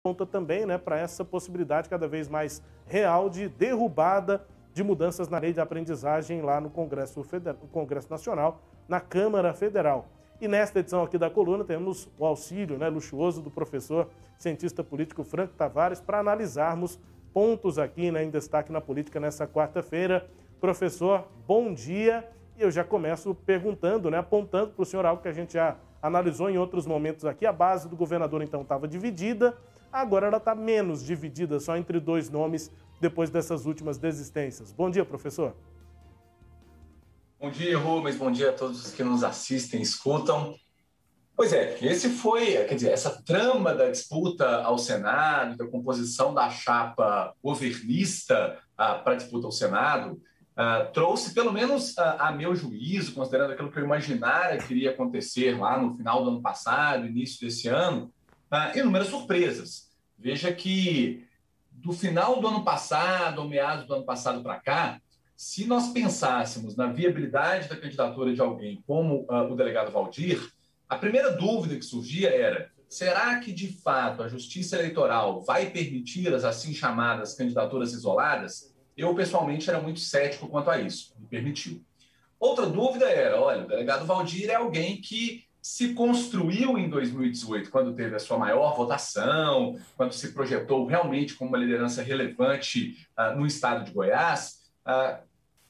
aponta também, né, para essa possibilidade cada vez mais real de derrubada de mudanças na lei de aprendizagem lá no Congresso Nacional, na Câmara Federal. E nesta edição aqui da coluna temos o auxílio, né, luxuoso do professor, cientista político Franco Tavares, para analisarmos pontos aqui, né, em destaque na política nessa quarta-feira. Professor, bom dia. E eu já começo perguntando, né, apontando para o senhor algo que a gente já analisou em outros momentos aqui. A base do governador, então, estava dividida, agora ela está menos dividida, só entre dois nomes, depois dessas últimas desistências. Bom dia, professor. Bom dia, Rubens. Bom dia a todos os que nos assistem, escutam. Pois é, essa trama da disputa ao Senado, da composição da chapa governista para a disputa ao Senado, trouxe, pelo menos a meu juízo, considerando aquilo que eu imaginara que iria acontecer lá no final do ano passado, início desse ano, inúmeras surpresas. Veja que do final do ano passado, ou meados do ano passado para cá, se nós pensássemos na viabilidade da candidatura de alguém como o delegado Valdir, a primeira dúvida que surgia era: será que, de fato, a Justiça Eleitoral vai permitir as assim chamadas candidaturas isoladas? Eu, pessoalmente, era muito cético quanto a isso. Me permitiu. Outra dúvida era: olha, o delegado Valdir é alguém que se construiu em 2018, quando teve a sua maior votação, quando se projetou realmente como uma liderança relevante no estado de Goiás,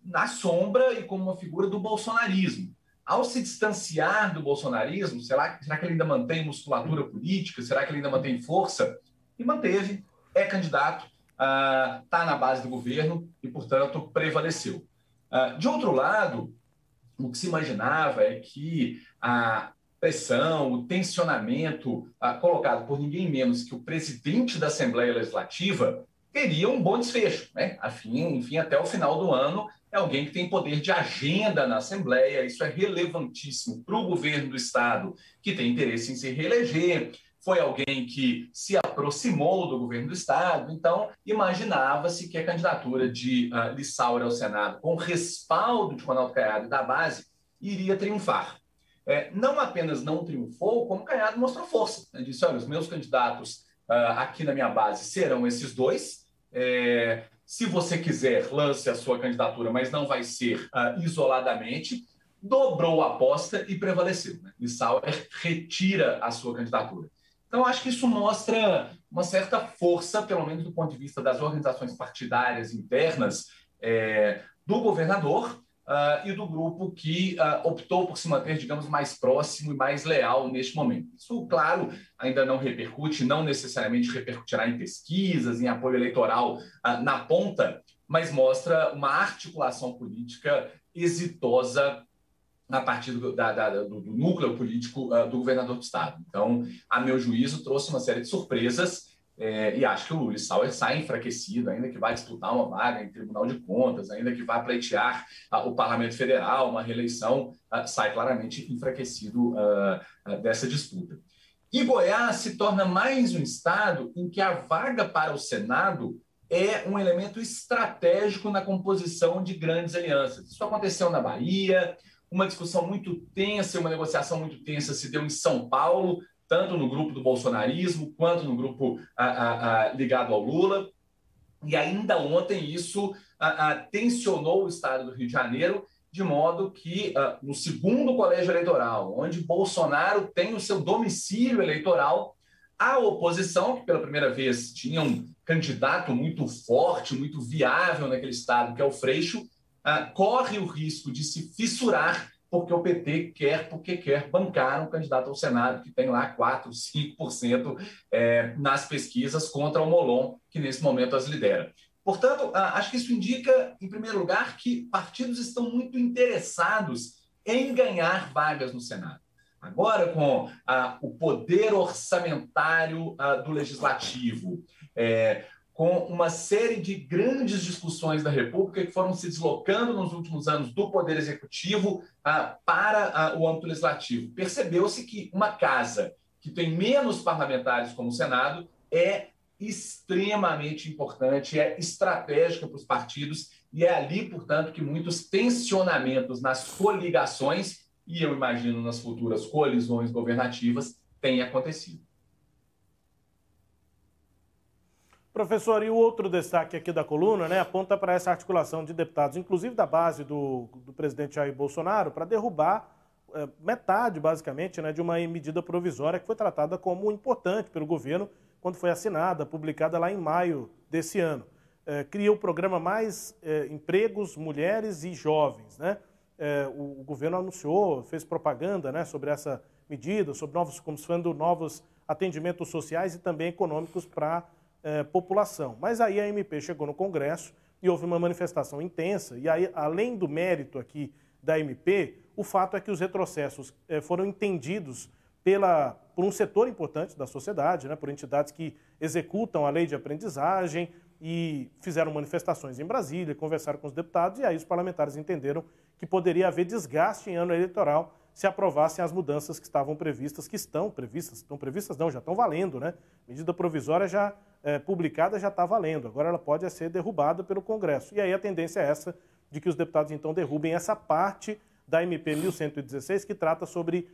na sombra e como uma figura do bolsonarismo. Ao se distanciar do bolsonarismo, será que ele ainda mantém musculatura política? Será que ele ainda mantém força? E manteve, é candidato, está na base do governo e, portanto, prevaleceu. De outro lado, o que se imaginava é que a pressão, o tensionamento colocado por ninguém menos que o presidente da Assembleia Legislativa teria um bom desfecho, né? Enfim, até o final do ano, é alguém que tem poder de agenda na Assembleia, isso é relevantíssimo para o governo do Estado, que tem interesse em se reeleger, foi alguém que se aproximou do governo do Estado, então imaginava-se que a candidatura de Lissauer ao Senado, com respaldo de Ronaldo Caiado e da base, iria triunfar. Não apenas não triunfou, como Caiado mostrou força. Ele disse: olha, os meus candidatos aqui na minha base serão esses dois. Se você quiser, lance a sua candidatura, mas não vai ser isoladamente. Dobrou a aposta e prevaleceu, né? Lissauer retira a sua candidatura. Então, acho que isso mostra uma certa força, pelo menos do ponto de vista das organizações partidárias internas do governador e do grupo que optou por se manter, digamos, mais próximo e mais leal neste momento. Isso, claro, ainda não repercute, não necessariamente repercutirá em pesquisas, em apoio eleitoral na ponta, mas mostra uma articulação política exitosa a partir do núcleo político do governador do Estado. Então, a meu juízo, trouxe uma série de surpresas e acho que o Lissauer sai enfraquecido, ainda que vai disputar uma vaga em Tribunal de Contas, ainda que vá pleitear o Parlamento Federal, uma reeleição, sai claramente enfraquecido dessa disputa. E Goiás se torna mais um estado em que a vaga para o Senado é um elemento estratégico na composição de grandes alianças. Isso aconteceu na Bahia, uma discussão muito tensa, uma negociação muito tensa se deu em São Paulo, tanto no grupo do bolsonarismo, quanto no grupo ligado ao Lula. E ainda ontem isso tensionou o estado do Rio de Janeiro, de modo que no segundo colégio eleitoral, onde Bolsonaro tem o seu domicílio eleitoral, a oposição, que pela primeira vez tinha um candidato muito forte, muito viável naquele estado, que é o Freixo, corre o risco de se fissurar, porque o PT quer bancar um candidato ao Senado que tem lá 4%, 5% nas pesquisas contra o Molon, que nesse momento as lidera. Portanto, acho que isso indica, em primeiro lugar, que partidos estão muito interessados em ganhar vagas no Senado. Agora, com o poder orçamentário do Legislativo, com uma série de grandes discussões da República que foram se deslocando nos últimos anos do Poder Executivo para o âmbito legislativo. Percebeu-se que uma casa que tem menos parlamentares como o Senado é extremamente importante, é estratégica para os partidos e é ali, portanto, que muitos tensionamentos nas coligações e, eu imagino, nas futuras coalizões governativas têm acontecido. Professor, e o outro destaque aqui da coluna, né, aponta para essa articulação de deputados, inclusive da base do presidente Jair Bolsonaro, para derrubar metade, basicamente, né, de uma medida provisória que foi tratada como importante pelo governo quando foi assinada, publicada lá em maio desse ano. Cria o programa Mais Empregos, Mulheres e Jovens, né? O governo anunciou, fez propaganda, né, sobre essa medida, sobre novos atendimentos sociais e também econômicos para a população. Mas aí a MP chegou no Congresso e houve uma manifestação intensa, e aí, além do mérito aqui da MP, o fato é que os retrocessos foram entendidos por um setor importante da sociedade, né, por entidades que executam a lei de aprendizagem e fizeram manifestações em Brasília, conversaram com os deputados, e aí os parlamentares entenderam que poderia haver desgaste em ano eleitoral se aprovassem as mudanças que estavam previstas, já estão valendo, né? Medida provisória já publicada já está valendo, agora ela pode ser derrubada pelo Congresso. E aí a tendência é essa, de que os deputados então derrubem essa parte da MP 1116, que trata sobre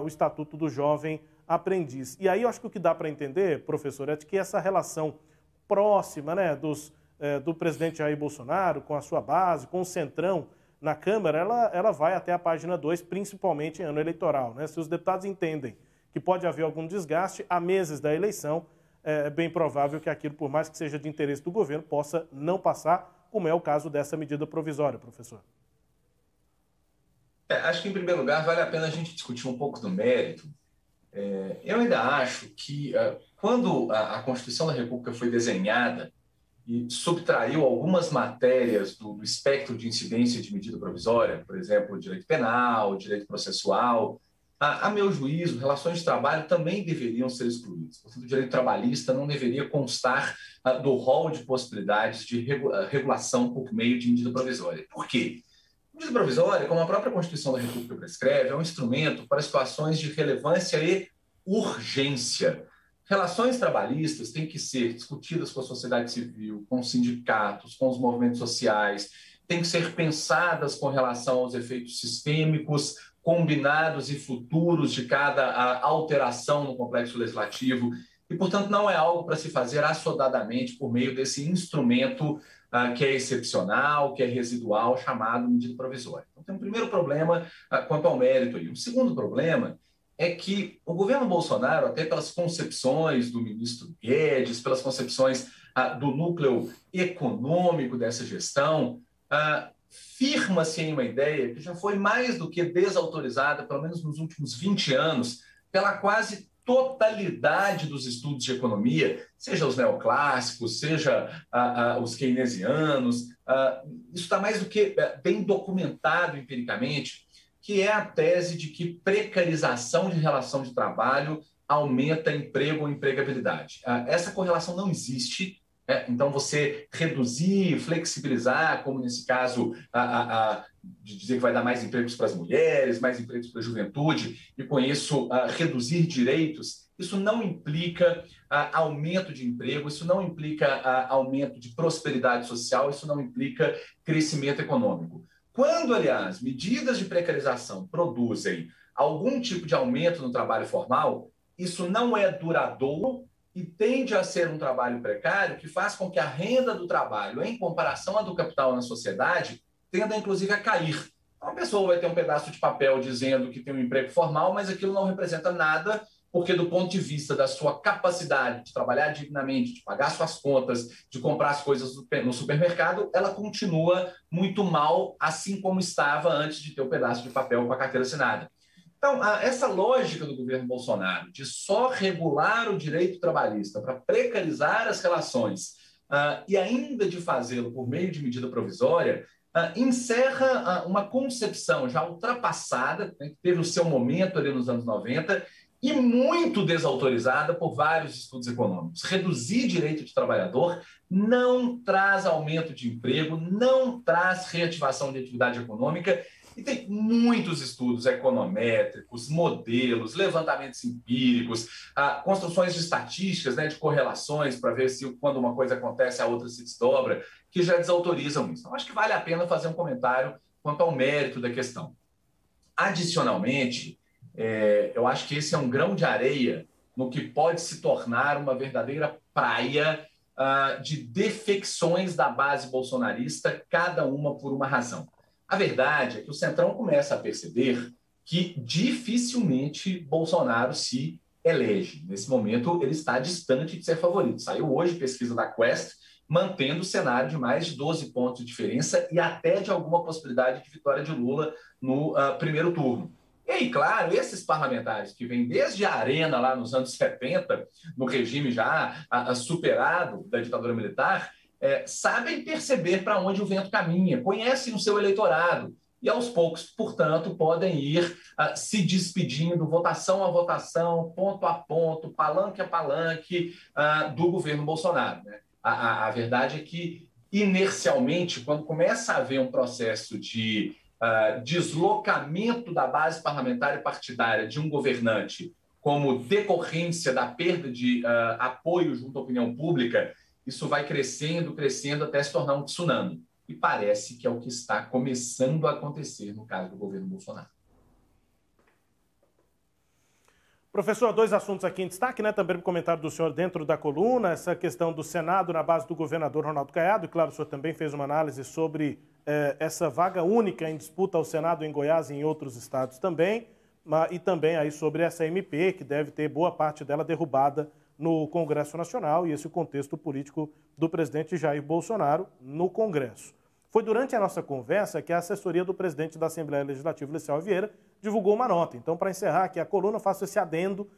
o Estatuto do Jovem Aprendiz. E aí eu acho que o que dá para entender, professor, é de que essa relação próxima, né, do presidente Jair Bolsonaro com a sua base, com o Centrão na Câmara, ela vai até a página 2, principalmente em ano eleitoral, né? Se os deputados entendem que pode haver algum desgaste há meses da eleição, é bem provável que aquilo, por mais que seja de interesse do governo, possa não passar, como é o caso dessa medida provisória, professor. Acho que, em primeiro lugar, vale a pena a gente discutir um pouco do mérito. Eu ainda acho que, quando a Constituição da República foi desenhada e subtraiu algumas matérias do espectro de incidência de medida provisória, por exemplo, direito penal, direito processual, a meu juízo, relações de trabalho também deveriam ser excluídas. Portanto, o direito trabalhista não deveria constar do rol de possibilidades de regulação por meio de medida provisória. Por quê? Medida provisória, como a própria Constituição da República prescreve, é um instrumento para situações de relevância e urgência. Relações trabalhistas têm que ser discutidas com a sociedade civil, com os sindicatos, com os movimentos sociais, têm que ser pensadas com relação aos efeitos sistêmicos, combinados e futuros de cada alteração no complexo legislativo, e, portanto, não é algo para se fazer assodadamente por meio desse instrumento que é excepcional, que é residual, chamado medida provisória. Então, tem um primeiro problema quanto ao mérito aí. Um segundo problema é que o governo Bolsonaro, até pelas concepções do ministro Guedes, pelas concepções do núcleo econômico dessa gestão, firma-se em uma ideia que já foi mais do que desautorizada, pelo menos nos últimos 20 anos, pela quase totalidade dos estudos de economia, seja os neoclássicos, seja os keynesianos. Isso está mais do que bem documentado empiricamente, que é a tese de que precarização de relação de trabalho aumenta emprego ou empregabilidade. Essa correlação não existe. Então, você reduzir, flexibilizar, como nesse caso, de dizer que vai dar mais empregos para as mulheres, mais empregos para a juventude, e com isso reduzir direitos, isso não implica aumento de emprego, isso não implica aumento de prosperidade social, isso não implica crescimento econômico. Quando, aliás, medidas de precarização produzem algum tipo de aumento no trabalho formal, isso não é duradouro e tende a ser um trabalho precário que faz com que a renda do trabalho, em comparação à do capital na sociedade, tenda, inclusive, a cair. Uma pessoa vai ter um pedaço de papel dizendo que tem um emprego formal, mas aquilo não representa nada, porque do ponto de vista da sua capacidade de trabalhar dignamente, de pagar suas contas, de comprar as coisas no supermercado, ela continua muito mal, assim como estava antes de ter o pedaço de papel com a carteira assinada. Então, essa lógica do governo Bolsonaro de só regular o direito trabalhista para precarizar as relações e ainda de fazê-lo por meio de medida provisória, encerra uma concepção já ultrapassada, né, que teve o seu momento ali nos anos 90 e muito desautorizada por vários estudos econômicos. Reduzir direito de trabalhador não traz aumento de emprego, não traz reativação de atividade econômica. E tem muitos estudos econométricos, modelos, levantamentos empíricos, construções de estatísticas, né, de correlações, para ver se quando uma coisa acontece, a outra se desdobra, que já desautorizam isso. Então, acho que vale a pena fazer um comentário quanto ao mérito da questão. Adicionalmente, eu acho que esse é um grão de areia no que pode se tornar uma verdadeira praia de defecções da base bolsonarista, cada uma por uma razão. A verdade é que o Centrão começa a perceber que dificilmente Bolsonaro se elege. Nesse momento, ele está distante de ser favorito. Saiu hoje pesquisa da Quest, mantendo o cenário de mais de 12 pontos de diferença e até de alguma possibilidade de vitória de Lula no primeiro turno. E aí, claro, esses parlamentares que vêm desde a arena lá nos anos 70, no regime já superado da ditadura militar, sabem perceber para onde o vento caminha, conhecem o seu eleitorado e, aos poucos, portanto, podem ir se despedindo, votação a votação, ponto a ponto, palanque a palanque do governo Bolsonaro, né? A verdade é que, inercialmente, quando começa a haver um processo de deslocamento da base parlamentar e partidária de um governante como decorrência da perda de apoio junto à opinião pública, isso vai crescendo, crescendo até se tornar um tsunami. E parece que é o que está começando a acontecer no caso do governo Bolsonaro. Professor, dois assuntos aqui em destaque, né? Também o comentário do senhor dentro da coluna, essa questão do Senado na base do governador Ronaldo Caiado, e claro, o senhor também fez uma análise sobre essa vaga única em disputa ao Senado em Goiás e em outros estados também, e também aí sobre essa MP, que deve ter boa parte dela derrubada no Congresso Nacional, e esse contexto político do presidente Jair Bolsonaro no Congresso. Foi durante a nossa conversa que a assessoria do presidente da Assembleia Legislativa, Liceu Vieira, divulgou uma nota. Então, para encerrar aqui a coluna, faço esse adendo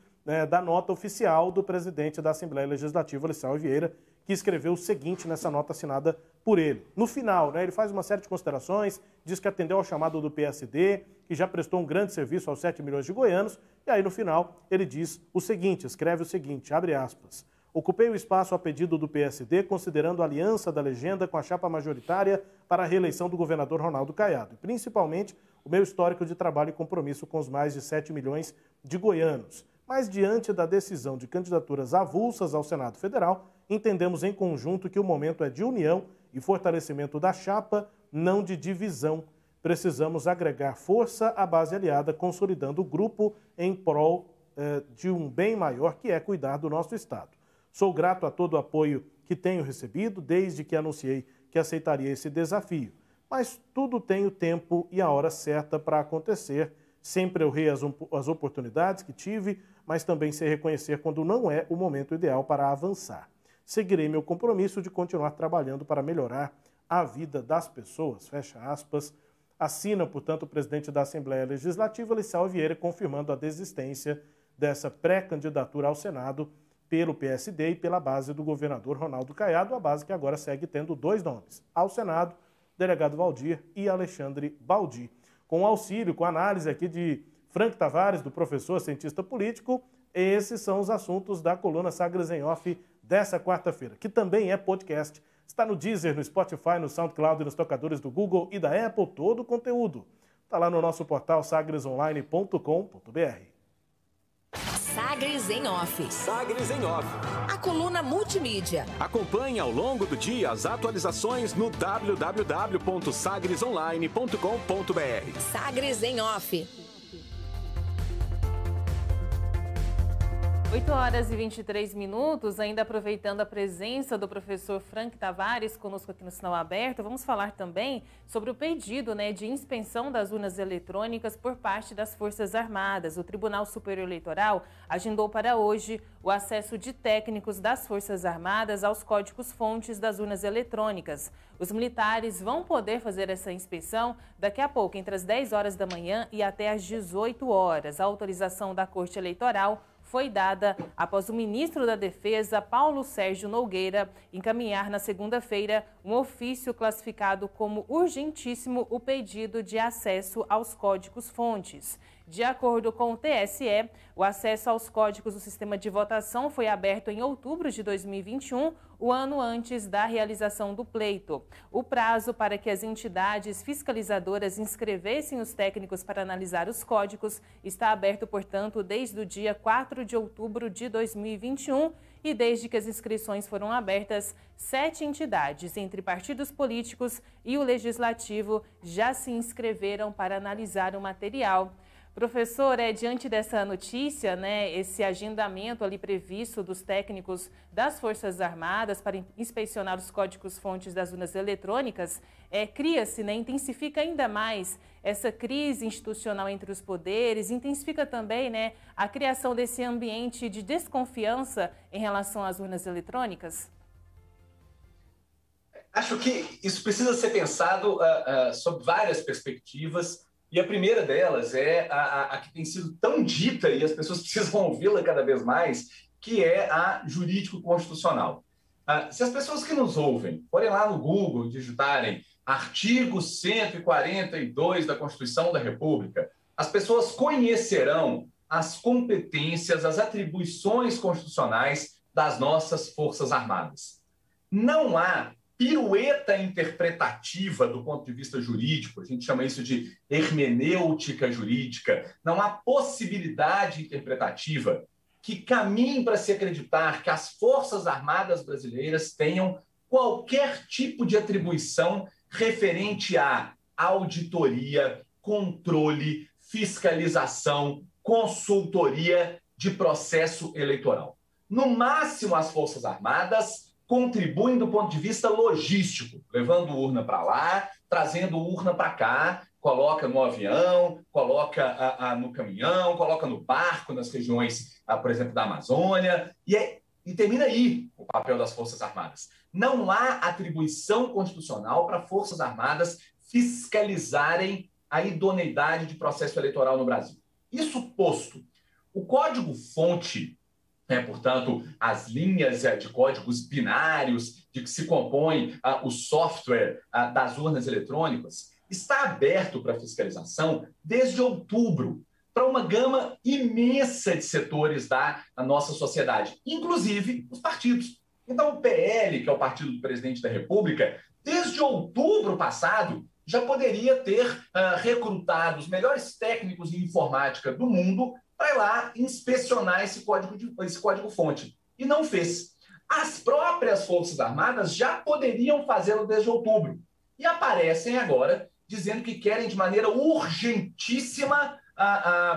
da nota oficial do presidente da Assembleia Legislativa, Liceu Vieira, que escreveu o seguinte nessa nota assinada por ele. No final, ele faz uma série de considerações, diz que atendeu ao chamado do PSD, que já prestou um grande serviço aos 7 milhões de goianos, e aí no final ele diz o seguinte, escreve o seguinte, abre aspas, ocupei o espaço a pedido do PSD, considerando a aliança da legenda com a chapa majoritária para a reeleição do governador Ronaldo Caiado, e principalmente o meu histórico de trabalho e compromisso com os mais de 7 milhões de goianos. Mas diante da decisão de candidaturas avulsas ao Senado Federal, entendemos em conjunto que o momento é de união e fortalecimento da chapa, não de divisão. Precisamos agregar força à base aliada, consolidando o grupo em prol de um bem maior, que é cuidar do nosso Estado. Sou grato a todo o apoio que tenho recebido, desde que anunciei que aceitaria esse desafio. Mas tudo tem o tempo e a hora certa para acontecer. Sempre honrei as oportunidades que tive, mas também sei reconhecer quando não é o momento ideal para avançar. Seguirei meu compromisso de continuar trabalhando para melhorar a vida das pessoas, fecha aspas. Assina, portanto, o presidente da Assembleia Legislativa, Liceu Vieira, confirmando a desistência dessa pré-candidatura ao Senado pelo PSD e pela base do governador Ronaldo Caiado, a base que agora segue tendo dois nomes, ao Senado, delegado Valdir e Alexandre Baldi. Com auxílio, com análise aqui de Frank Tavares, do professor cientista político, esses são os assuntos da coluna Sagres em Off dessa quarta-feira, que também é podcast. Está no Deezer, no Spotify, no SoundCloud e nos tocadores do Google e da Apple, todo o conteúdo. Está lá no nosso portal sagresonline.com.br. Sagres em Off. Sagres em Off. A coluna multimídia. Acompanhe ao longo do dia as atualizações no www.sagresonline.com.br. Sagres em Off. 8 horas e 23 minutos, ainda aproveitando a presença do professor Frank Tavares conosco aqui no Sinal Aberto, vamos falar também sobre o pedido de inspeção das urnas eletrônicas por parte das Forças Armadas. O Tribunal Superior Eleitoral agendou para hoje o acesso de técnicos das Forças Armadas aos códigos-fontes das urnas eletrônicas. Os militares vão poder fazer essa inspeção daqui a pouco, entre as 10 horas da manhã e até as 18 horas. A autorização da Corte Eleitoral foi dada após o ministro da Defesa, Paulo Sérgio Nogueira, encaminhar na segunda-feira um ofício classificado como urgentíssimo o pedido de acesso aos códigos-fontes. De acordo com o TSE, o acesso aos códigos do sistema de votação foi aberto em outubro de 2021, o ano antes da realização do pleito. O prazo para que as entidades fiscalizadoras inscrevessem os técnicos para analisar os códigos está aberto, portanto, desde o dia 4 de outubro de 2021 e desde que as inscrições foram abertas, 7 entidades, entre partidos políticos e o Legislativo, já se inscreveram para analisar o material. Professor, diante dessa notícia, né, esse agendamento ali previsto dos técnicos das Forças Armadas para inspecionar os códigos-fontes das urnas eletrônicas, cria-se, né, intensifica ainda mais essa crise institucional entre os poderes, intensifica também, né, a criação desse ambiente de desconfiança em relação às urnas eletrônicas? Acho que isso precisa ser pensado sob várias perspectivas. E a primeira delas é a que tem sido tão dita, e as pessoas precisam ouvi-la cada vez mais, que é a jurídico-constitucional. Se as pessoas que nos ouvem forem lá no Google, digitarem artigo 142 da Constituição da República, as pessoas conhecerão as competências, as atribuições constitucionais das nossas Forças Armadas. Não há pirueta interpretativa do ponto de vista jurídico, a gente chama isso de hermenêutica jurídica, não há possibilidade interpretativa que caminhe para se acreditar que as Forças Armadas brasileiras tenham qualquer tipo de atribuição referente à auditoria, controle, fiscalização, consultoria de processo eleitoral. No máximo, as Forças Armadas contribuem do ponto de vista logístico, levando urna para lá, trazendo urna para cá, coloca no avião, coloca no caminhão, coloca no barco, nas regiões, por exemplo, da Amazônia, e termina aí o papel das Forças Armadas. Não há atribuição constitucional para Forças Armadas fiscalizarem a idoneidade de processo eleitoral no Brasil. Isso posto, o código-fonte, portanto, as linhas de códigos binários de que se compõe o software das urnas eletrônicas, está aberto para fiscalização desde outubro, para uma gama imensa de setores da nossa sociedade, inclusive os partidos. Então, o PL, que é o partido do presidente da República, desde outubro passado, já poderia ter recrutado os melhores técnicos em informática do mundo para ir lá inspecionar esse código-fonte. E não fez. As próprias Forças Armadas já poderiam fazê-lo desde outubro. E aparecem agora dizendo que querem de maneira urgentíssima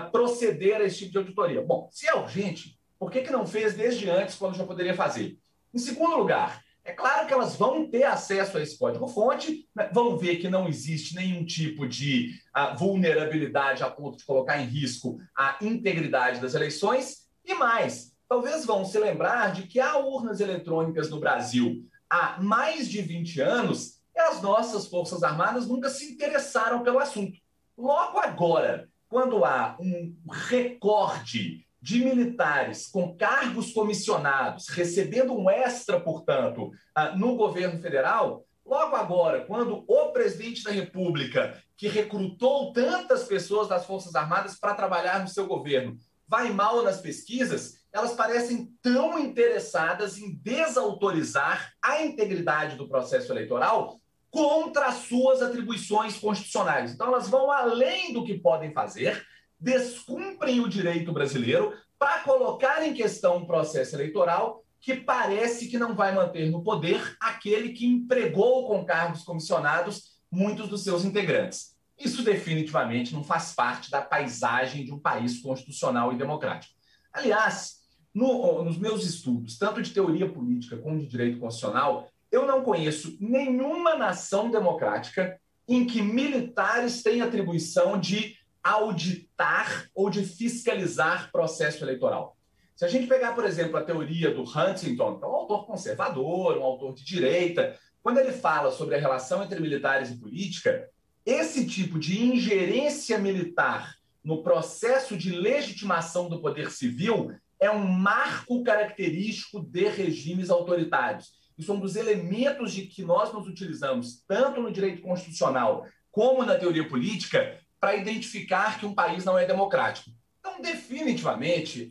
proceder a esse tipo de auditoria. Bom, se é urgente, por que não fez desde antes, quando já poderia fazer? Em segundo lugar, é claro que elas vão ter acesso a esse código-fonte, vão ver que não existe nenhum tipo de vulnerabilidade a ponto de colocar em risco a integridade das eleições, e mais, talvez vão se lembrar de que há urnas eletrônicas no Brasil há mais de 20 anos e as nossas Forças Armadas nunca se interessaram pelo assunto. Logo agora, quando há um recorde de militares com cargos comissionados, recebendo um extra, portanto, no governo federal, logo agora, quando o presidente da República, que recrutou tantas pessoas das Forças Armadas para trabalhar no seu governo, vai mal nas pesquisas, elas parecem tão interessadas em desautorizar a integridade do processo eleitoral contra as suas atribuições constitucionais. Então, elas vão além do que podem fazer, descumprem o direito brasileiro para colocar em questão um processo eleitoral que parece que não vai manter no poder aquele que empregou com cargos comissionados muitos dos seus integrantes. Isso definitivamente não faz parte da paisagem de um país constitucional e democrático. Aliás, nos meus estudos, tanto de teoria política como de direito constitucional, eu não conheço nenhuma nação democrática em que militares têm atribuição de auditar ou de fiscalizar processo eleitoral. Se a gente pegar, por exemplo, a teoria do Huntington, que é um autor conservador, um autor de direita, quando ele fala sobre a relação entre militares e política, esse tipo de ingerência militar no processo de legitimação do poder civil é um marco característico de regimes autoritários. Isso é um dos elementos de que nós nos utilizamos, tanto no direito constitucional como na teoria política, para identificar que um país não é democrático. Então, definitivamente,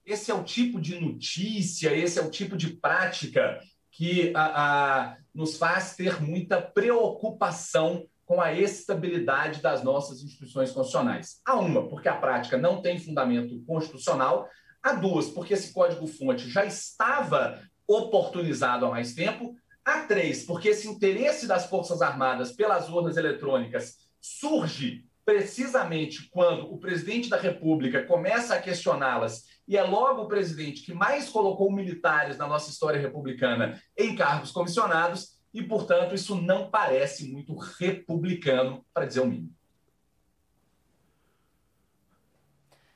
esse é o tipo de notícia, esse é o tipo de prática que nos faz ter muita preocupação com a estabilidade das nossas instituições constitucionais. A uma, porque a prática não tem fundamento constitucional. A duas, porque esse código-fonte já estava oportunizado há mais tempo. A três, porque esse interesse das Forças Armadas pelas urnas eletrônicas surge precisamente quando o presidente da República começa a questioná-las, e é logo o presidente que mais colocou militares na nossa história republicana em cargos comissionados, e, portanto, isso não parece muito republicano, para dizer o mínimo.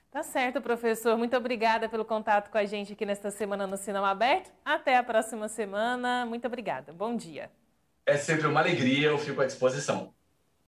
Tá certo, professor. Muito obrigada pelo contato com a gente aqui nesta semana no Sinal Aberto. Até a próxima semana. Muito obrigada. Bom dia. É sempre uma alegria, eu fico à disposição.